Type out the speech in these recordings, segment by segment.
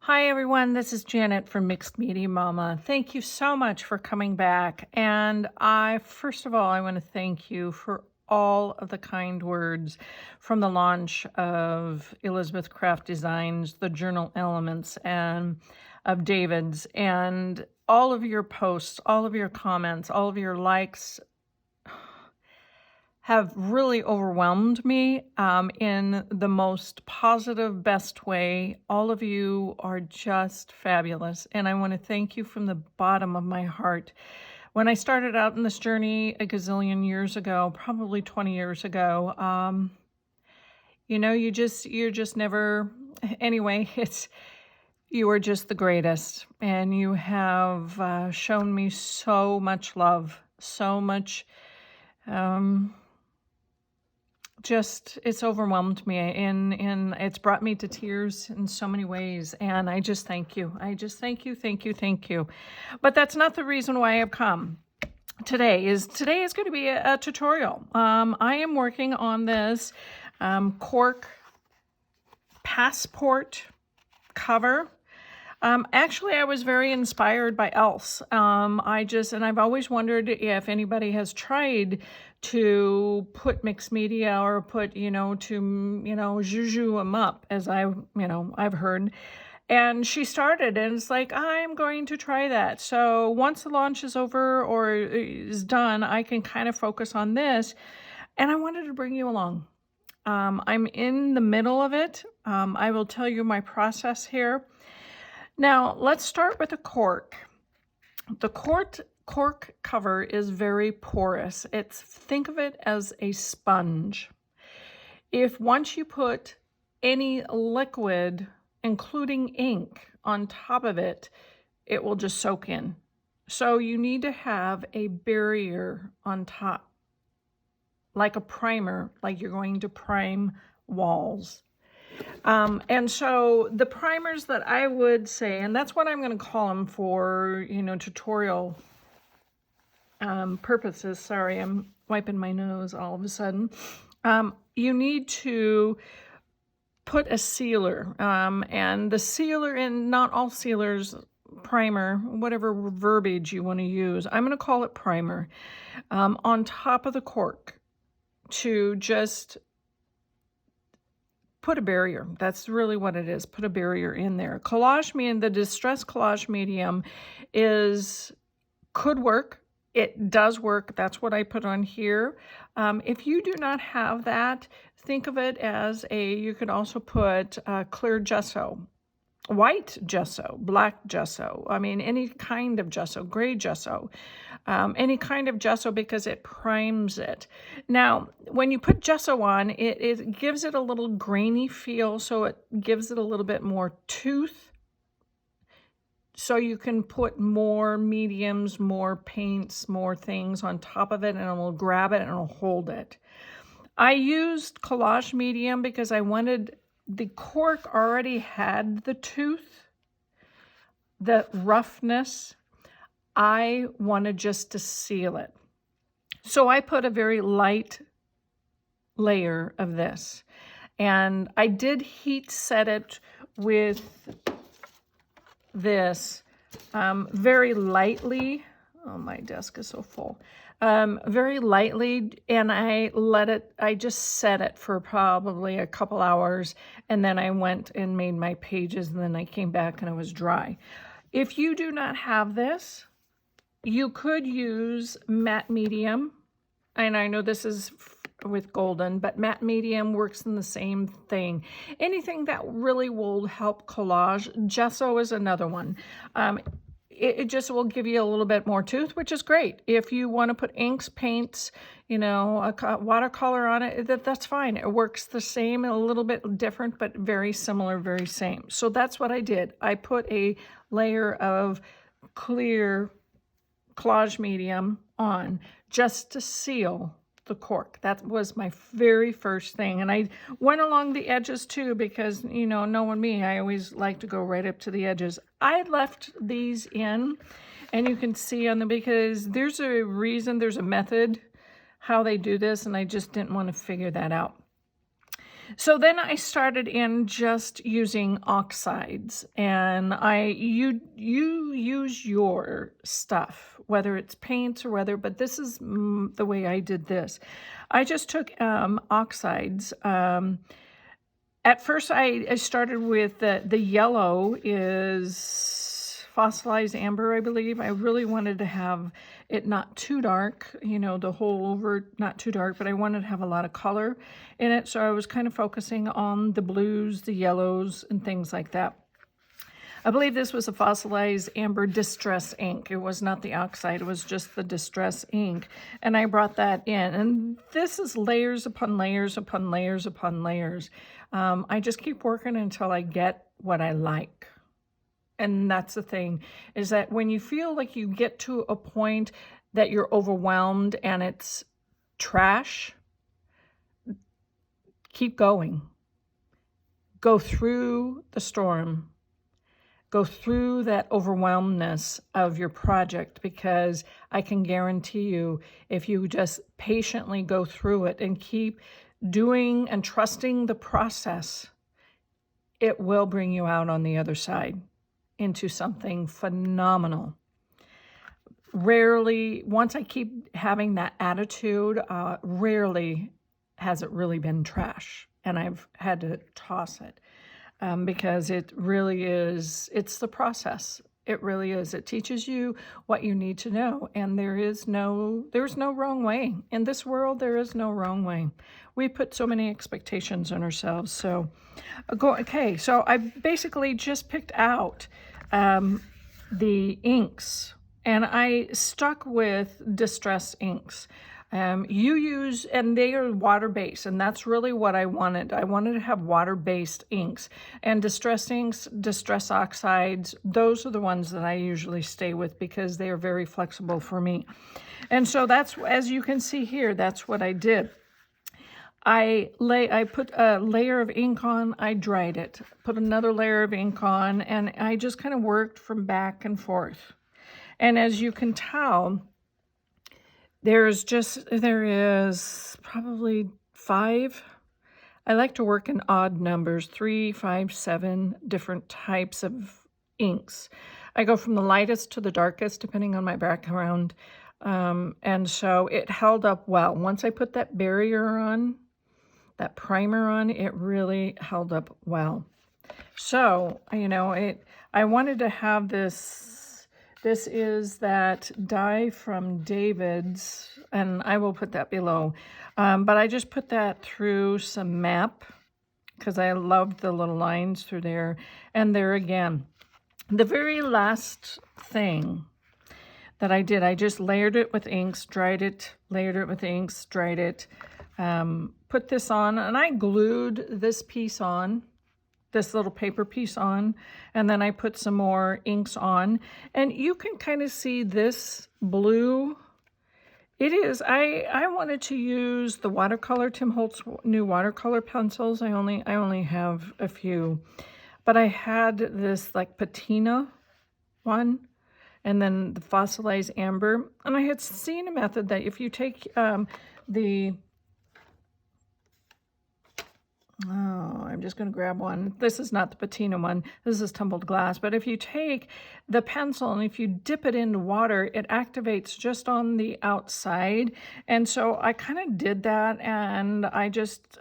Hi everyone, this is Janet from Mixed Media Mama. Thank you so much for coming back. And first of all, I want to thank you for all of the kind words from the launch of Elizabeth Craft Designs, the journal elements, and of David's, and all of your posts, all of your comments, all of your likes have really overwhelmed me in the most positive, best way. All of you are just fabulous, and I want to thank you from the bottom of my heart. When I started out in this journey a gazillion years ago, probably 20 years ago, you're just never, anyway, you are just the greatest, and you have shown me so much love, so much, it's overwhelmed me and it's brought me to tears in so many ways. And I just thank you. I just thank you. But that's not the reason why I've come. Today is going to be a tutorial. I am working on this cork passport cover. Actually, I was very inspired by else. I've always wondered if anybody has tried to put mixed media or put, zhuzh them up, as I've heard. And she started, and it's like, I'm going to try that. So once the launch is over or is done, I can kind of focus on this. And I wanted to bring you along. I'm in the middle of it. I will tell you my process here. Now, let's start with the cork. The cork cover is very porous. Think of it as a sponge. If once you put any liquid, including ink, on top of it, it will just soak in. So you need to have a barrier on top, like a primer, like you're going to prime walls. And so the primers that I would say, and that's what I'm going to call them for, tutorial purposes. Sorry, I'm wiping my nose all of a sudden. You need to put a sealer, and the sealer, and not all sealers, primer, whatever verbiage you want to use, I'm going to call it primer, on top of the cork to just put a barrier. That's really what it is. Put a barrier in there. Collage medium, the distress collage medium could work. It does work. That's what I put on here. If you do not have that, think of it as you could also put clear gesso, white gesso, black gesso. I mean, any kind of gesso, gray gesso, any kind of gesso, because it primes it. Now, when you put gesso on, it gives it a little grainy feel, so it gives it a little bit more tooth. So you can put more mediums, more paints, more things on top of it, and it will grab it and it'll hold it. I used collage medium because I wanted, the cork already had the tooth, the roughness. I wanted just to seal it. So I put a very light layer of this. And I did heat set it with this very lightly. Oh, my desk is so full. Very lightly, and I just set it for probably a couple hours, and then I went and made my pages, and then I came back and it was dry. If you do not have this, you could use matte medium, and I know this is with golden, but matte medium works in the same thing. Anything that really will help collage. Gesso is another one. It just will give you a little bit more tooth, which is great. If you want to put inks, paints, a watercolor on it, that's fine. It works the same, a little bit different, but very similar, very same. So that's what I did. I put a layer of clear collage medium on just to seal the cork. That was my very first thing. And I went along the edges too, because, knowing me, I always like to go right up to the edges. I left these in, and you can see on them, because there's a reason, there's a method how they do this, and I just didn't want to figure that out. So then I started in just using oxides, and you use your stuff, whether it's paints or whether, but this is the way I did this. I just took oxides. At first I started with the yellow is Fossilized Amber, I believe. I really wanted to have it not too dark, you know, the whole over not too dark, but I wanted to have a lot of color in it. So I was kind of focusing on the blues, the yellows, and things like that. I believe this was a Fossilized Amber Distress ink. It was not the oxide, it was just the Distress ink. And I brought that in. And this is layers upon layers upon layers upon layers. I just keep working until I get what I like. And that's the thing, is that when you feel like you get to a point that you're overwhelmed and it's trash, keep going. Go through the storm. Go through that overwhelmedness of your project, because I can guarantee you, if you just patiently go through it and keep doing and trusting the process, it will bring you out on the other side into something phenomenal. Rarely, once I keep having that attitude, rarely has it really been trash, and I've had to toss it. Because it really is, it's the process. It really is. It teaches you what you need to know. And there's no wrong way. In this world, there is no wrong way. We put so many expectations on ourselves. So, okay, so I basically just picked out the inks, and I stuck with Distress inks. You use, and they are water-based, and that's really what I wanted. I wanted to have water-based inks, and Distress inks, Distress oxides, those are the ones that I usually stay with because they are very flexible for me. And so that's, as you can see here, that's what I did. I put a layer of ink on, I dried it, put another layer of ink on, and I just kind of worked from back and forth. And as you can tell, there is probably 5. I like to work in odd numbers, 3, 5, 7 different types of inks. I go from the lightest to the darkest, depending on my background. And so it held up well. Once I put that barrier on, that primer on, it really held up well. So, you know, I wanted to have this. This is that die from David's, and I will put that below. But I just put that through some map because I loved the little lines through there. And there again, the very last thing that I did, I just layered it with inks, dried it, layered it with inks, dried it, put this on, and I glued this piece on, this little paper piece on, and then I put some more inks on, and you can kind of see this blue. It is, I wanted to use the watercolor, Tim Holtz new watercolor pencils. I only have a few, but I had this like Patina one, and then the Fossilized Amber, and I had seen a method that if you take I'm just going to grab one. This is not the Patina one. This is Tumbled Glass. But if you take the pencil and if you dip it into water, it activates just on the outside. And so I kind of did that, and I just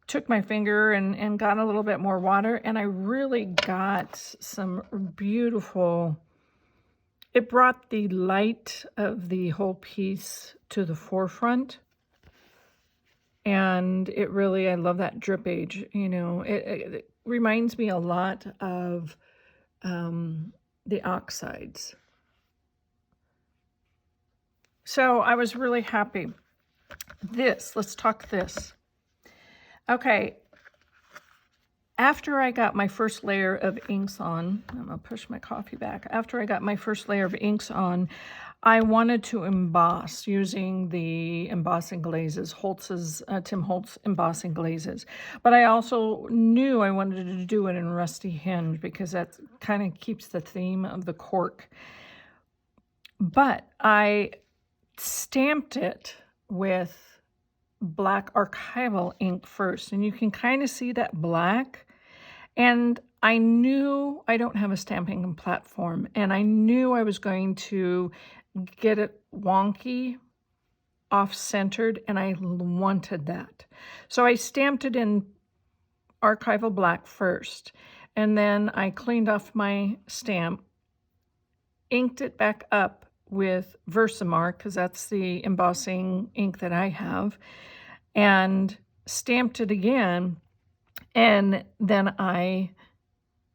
took my finger and got a little bit more water, and I really got some beautiful, it brought the light of the whole piece to the forefront. And it really, I love that drip age, you know, it reminds me a lot of the Oxides. So I was really happy. Let's talk this. Okay, after I got my first layer of inks on, I'm gonna push my coffee back. After I got my first layer of inks on, I wanted to emboss using the embossing glazes, Tim Holtz embossing glazes. But I also knew I wanted to do it in Rusty Hinge because that kind of keeps the theme of the cork. But I stamped it with black archival ink first, and you can kind of see that black. And I knew I don't have a stamping platform, and I knew I was going to get it wonky, off-centered, and I wanted that. So I stamped it in archival black first, and then I cleaned off my stamp, inked it back up with Versamark, because that's the embossing ink that I have, and stamped it again, and then I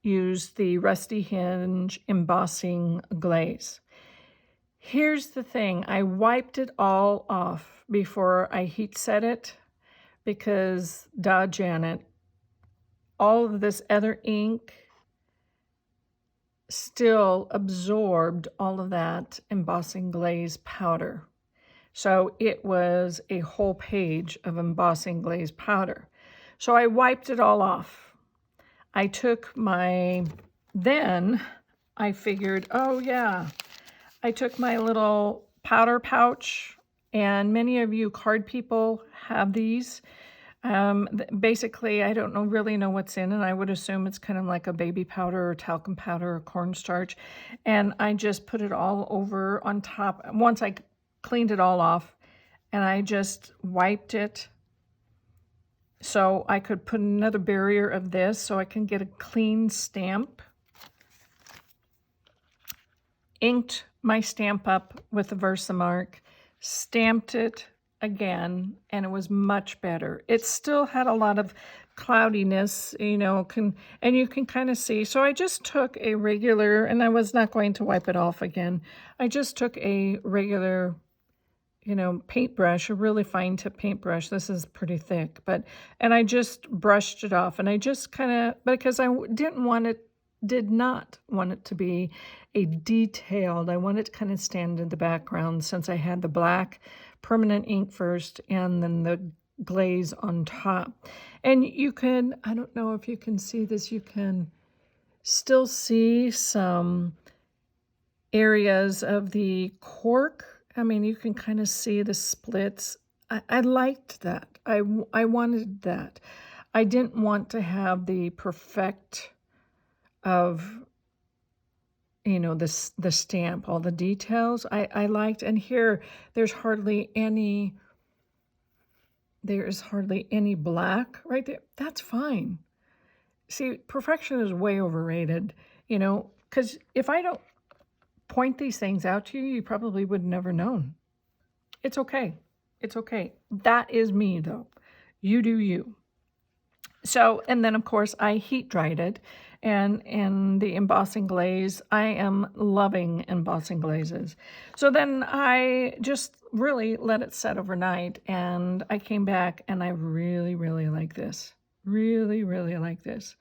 used the Rusty Hinge embossing glaze. Here's the thing, I wiped it all off before I heat set it, because, Janet, all of this other ink still absorbed all of that embossing glaze powder. So it was a whole page of embossing glaze powder. So I wiped it all off. I took then I figured, oh yeah, I took my little powder pouch, and many of you card people have these. Basically, I don't really know what's in it. I would assume it's kind of like a baby powder or talcum powder or cornstarch. And I just put it all over on top. Once I cleaned it all off, and I just wiped it so I could put another barrier of this so I can get a clean stamp. Inked my stamp up with the Versamark, stamped it again, and it was much better. It still had a lot of cloudiness, you know, and you can kind of see. So I just took a regular, and I was not going to wipe it off again. I just took a regular, you know, paintbrush, a really fine tip paintbrush. This is pretty thick, and I just brushed it off, and I just kind of, because I did not want it to be a detailed, I wanted it to kind of stand in the background, since I had the black permanent ink first and then the glaze on top. And you can, I don't know if you can see this, you can still see some areas of the cork. I mean, you can kind of see the splits. I liked that. I wanted that. I didn't want to have the perfect of, you know, the stamp, all the details. I liked, and here there's hardly any black right there. That's fine. See, perfection is way overrated, you know, because if I don't point these things out to you, you probably would have never known. It's okay. It's okay. That is me, though. You do you. So, and then of course I heat dried it, and the embossing glaze, I am loving embossing glazes. So then I just really let it set overnight, and I came back and I really, really like this. Really, really like this.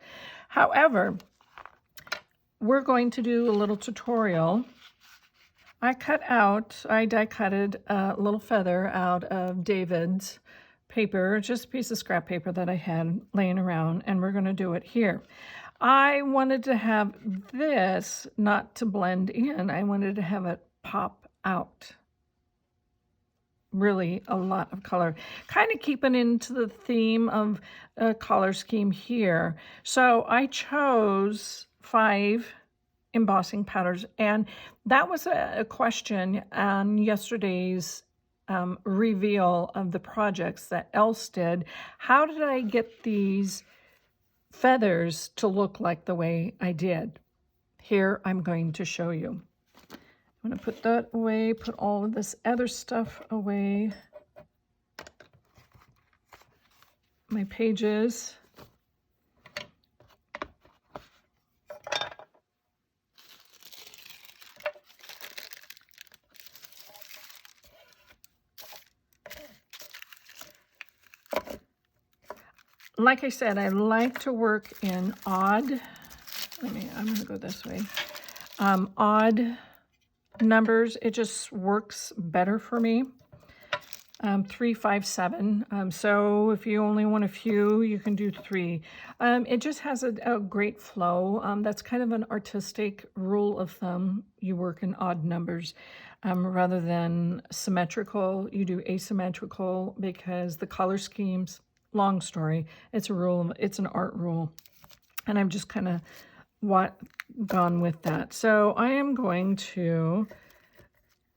However, we're going to do a little tutorial. I die cutted a little feather out of David's paper, just a piece of scrap paper that I had laying around, and we're going to do it here. I wanted to have this not to blend in. I wanted to have it pop out. Really a lot of color, kind of keeping into the theme of a color scheme here. So I chose 5 embossing powders, and that was a question on yesterday's reveal of the projects that Else did. How did I get these feathers to look like the way I did? Here I'm going to show you. I'm going to put that away, put all of this other stuff away. My pages. Like I said, I like to work in odd, I'm going to go this way, odd numbers. It just works better for me. 3, 5, 7. So if you only want a few, you can do 3. It just has a great flow. That's kind of an artistic rule of thumb. You work in odd numbers rather than symmetrical. You do asymmetrical because the color schemes, long story, it's a rule, it's an art rule. And I'm just kind of gone with that. So I am going to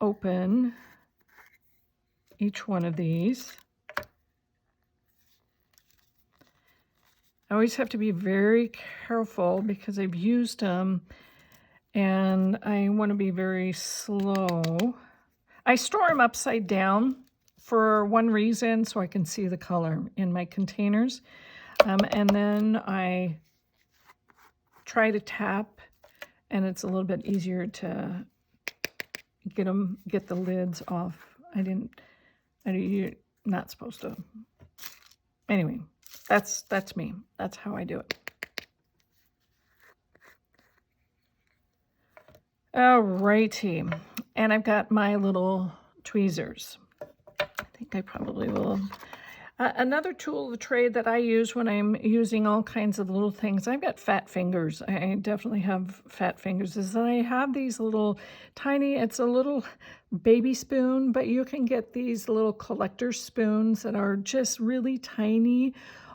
open each one of these. I always have to be very careful because I've used them and I want to be very slow. I store them upside down for one reason, so I can see the color in my containers. And then I try to tap, and it's a little bit easier to get the lids off. You're not supposed to. Anyway, that's me. That's how I do it. Alrighty, and I've got my little tweezers. I think I probably will. Another tool of the trade that I use when I'm using all kinds of little things, I've got fat fingers. I definitely have fat fingers, is that I have these little tiny, it's a little baby spoon, but you can get these little collector spoons that are just really tiny,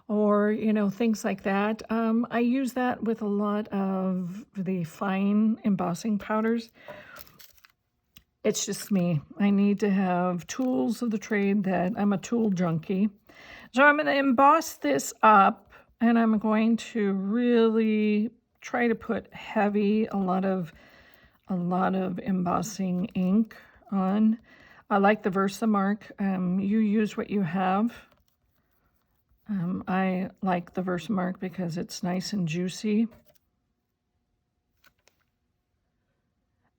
or, you know, things like that. I use that with a lot of the fine embossing powders. It's just me. I need to have tools of the trade that I'm a tool junkie. So I'm going to emboss this up, and I'm going to really try to put a lot of embossing ink on. I like the Versamark. You use what you have. I like the Versamark because it's nice and juicy.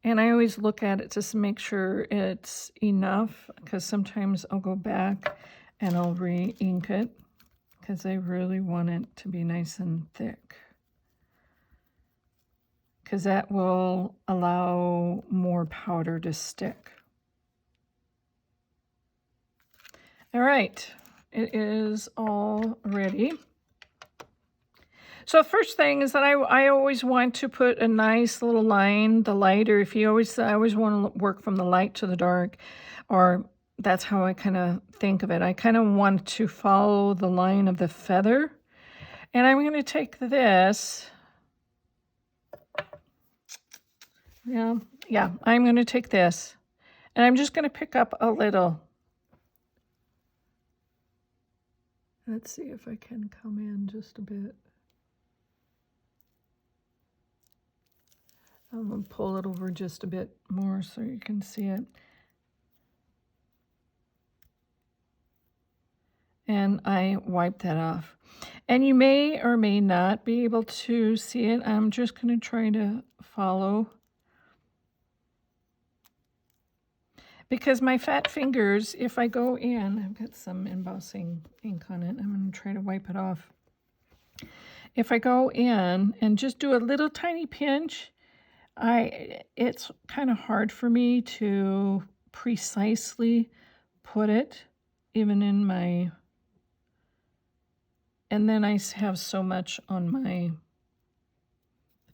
And I always look at it just to make sure it's enough, because sometimes I'll go back and I'll re-ink it because I really want it to be nice and thick, because that will allow more powder to stick. All right, it is all ready. So the first thing is that I always want to put a nice little line, the lighter. I always want to work from the light to the dark, or that's how I kind of think of it. I kind of want to follow the line of the feather. And I'm going to take this. Yeah, I'm going to take this. And I'm just going to pick up a little. Let's see if I can come in just a bit. I'm going to pull it over just a bit more so you can see it. And I wipe that off. And you may or may not be able to see it. I'm just going to try to follow. Because my fat fingers, if I go in, I've got some embossing ink on it. I'm going to try to wipe it off. If I go in and just do a little tiny pinch, it's kind of hard for me to precisely put it, even in my, and then I have so much on my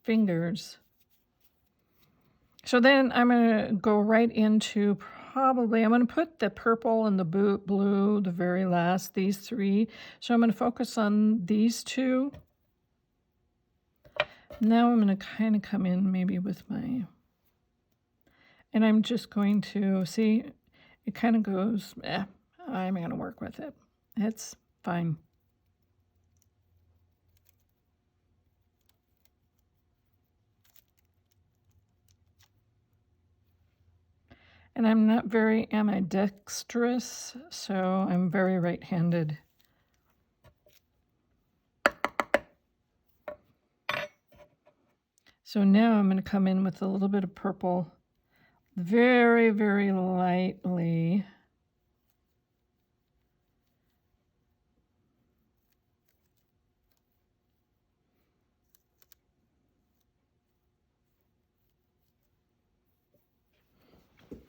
fingers. So then I'm going to go right into I'm going to put the purple and the blue, the very last, these 3. So I'm going to focus on these 2. Now I'm going to kind of come in maybe with my, and I'm just going to, see, it kind of goes, I'm going to work with it. It's fine. And I'm not very ambidextrous, so I'm very right-handed. So now I'm going to come in with a little bit of purple, very, very lightly.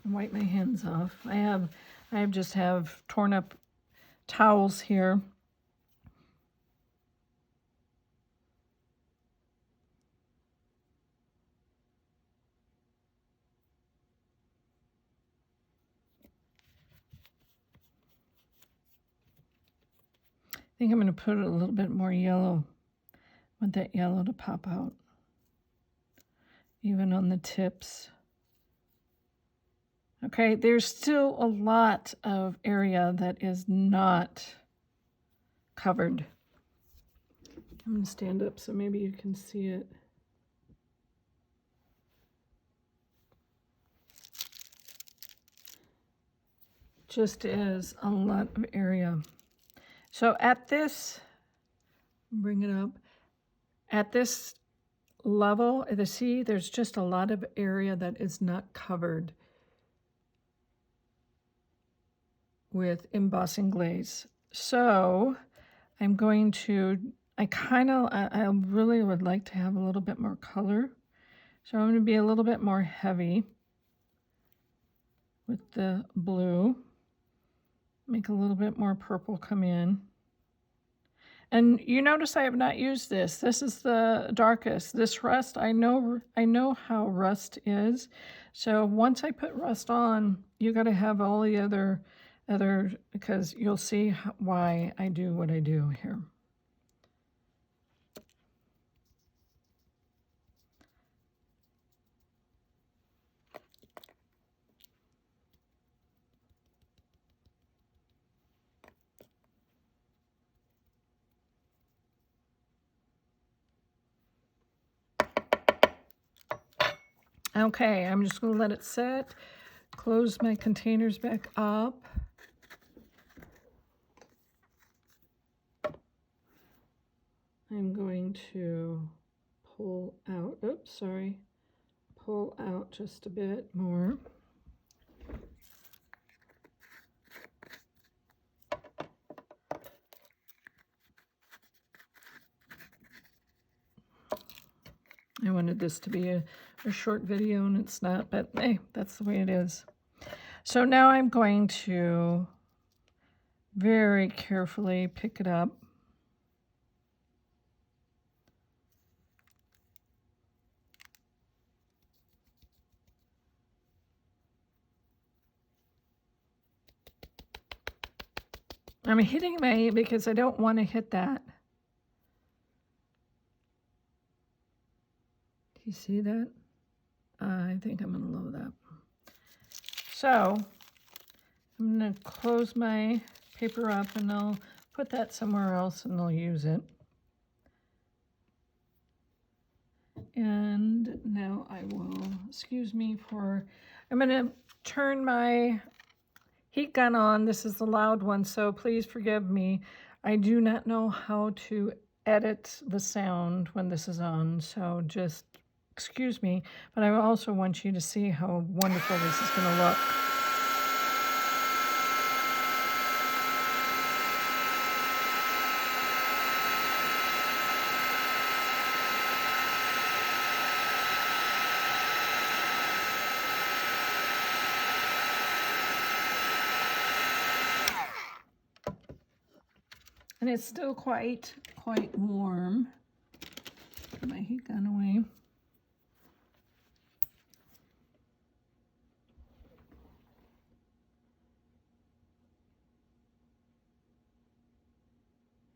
Wipe my hands off. I have I just have torn up towels here. I think I'm going to put a little bit more yellow. I want that yellow to pop out, even on the tips. Okay, there's still a lot of area that is not covered. I'm going to stand up so maybe you can see it. Just is a lot of area. So at this, bring it up, at this level, see, there's just a lot of area that is not covered with embossing glaze. So I'm going to, I really would like to have a little bit more color. So I'm going to be a little bit more heavy with the blue. Make a little bit more purple come in. And you notice I have not used this. This is the darkest. This rust, I know how rust is. So once I put rust on, you got to have all the other, because you'll see why I do what I do here. Okay, I'm just going to let it set, close my containers back up. I'm going to pull out, pull out just a bit more. I wanted this to be a short video and it's not, but hey, that's the way it is. So now I'm going to very carefully pick it up. I'm hitting my, because I don't want to hit that. Do you see that? I think I'm going to load that. So I'm going to close my paper up and I'll put that somewhere else and I'll use it. And now I will, excuse me for, I'm going to turn my heat gun on. This is the loud one, so please forgive me. I do not know how to edit the sound when this is on, so just excuse me. But I also want you to see how wonderful this is going to look. And it's still quite warm. Put my heat gun away.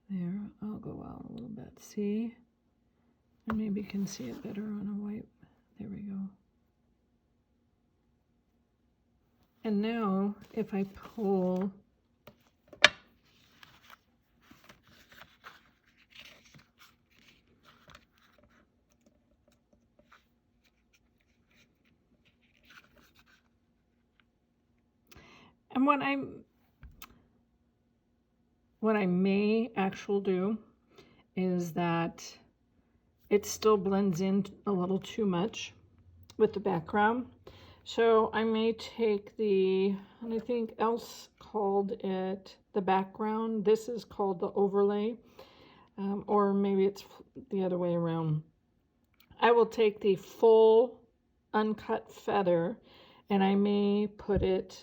There, I'll go out a little bit. See? And maybe you can see it better on a white. There we go. And now, if I pull and what I may actually do is that it still blends in a little too much with the background. So I may take and I think else called it the background. This is called the overlay, or maybe it's the other way around. I will take the full uncut feather and I may put it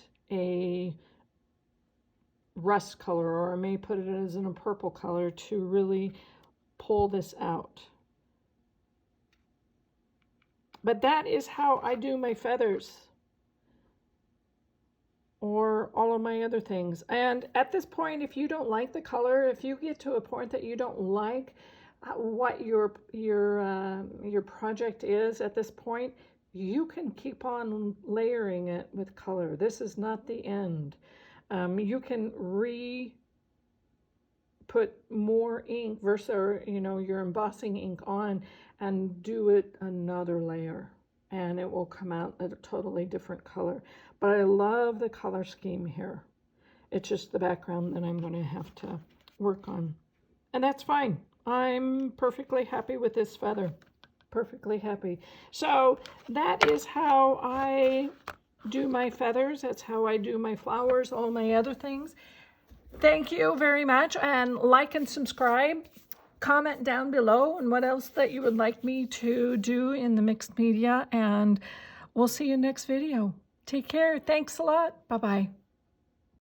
rust color, or I may put it as in a purple color to really pull this out. But that is how I do my feathers, or all of my other things. And at this point, if you don't like the color, if you get to a point that you don't like what your project is at this point, you can keep on layering it with color. This is not the end. You can put more ink versus, you know, your embossing ink on and do it another layer, and it will come out a totally different color. But I love the color scheme here. It's just the background that I'm going to have to work on. And that's fine. I'm perfectly happy with this feather. Perfectly happy. So that is how I do my feathers. That's how I do my flowers, all my other things. Thank you very much, and like and subscribe. Comment down below and what else that you would like me to do in the mixed media, and we'll see you next video. Take care. Thanks a lot. Bye-bye.